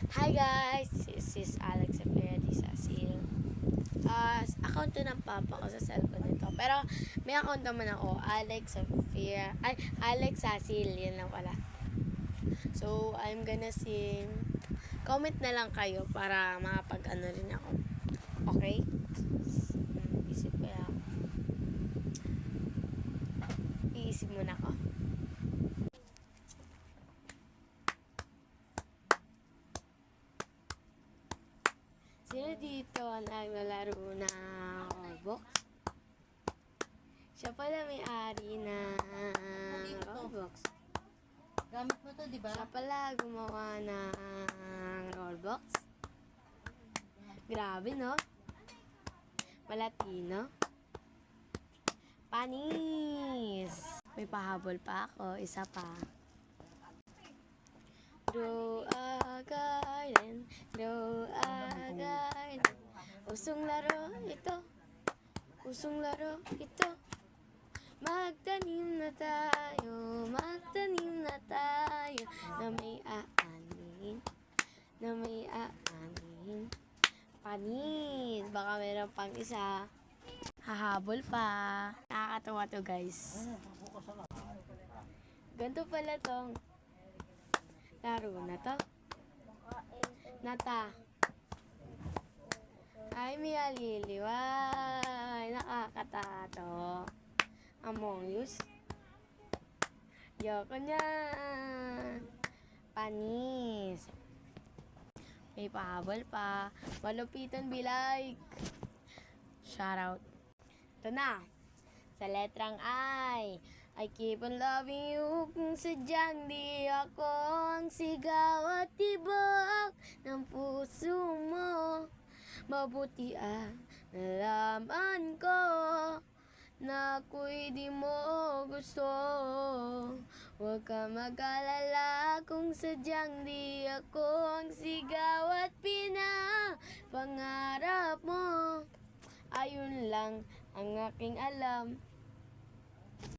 Hi guys! This is Alex Apleti Sasil. Account to ng papa ko sa cellphone nito. Pero may account naman ako, Alex Sasil. Yan lang pala. So, I'm gonna sing. Comment na lang kayo para makapag-ano rin ako. Okay? Isip ko lang. Iisip muna ako. Sino dito naglalaro ng Roblox? Siya pala may-ari ng Roblox. Gamit mo to, di ba? Siya pala gumawa ng Roblox. Grabe, no? Malatino. Panis! May pahabol pa ako. Isa pa. Grow a garden, grow a garden. Usong laro ito, usong laro ito. Magtanim na tayo na may aanin, na may aanin. Panis! Baka meron pang isa. Hahabol pa. Nakakatawa to, guys. Ganito pala tong laro na to. Nata. Ay, may aliliway. Nakakatato. Among Us. Yoko niya. Panis. May pahabol pa. Malupitan be like. Shoutout. Ito na. Sa letrang I keep on loving you kung sadyang di ako ang sigaw at tibok ng puso mo. Mabuti nalaman ko na ako'y di mo gusto. Huwag ka mag-alala kung sadyang di ako ang sigaw at pinapangarap mo. Ayun lang ang aking alam.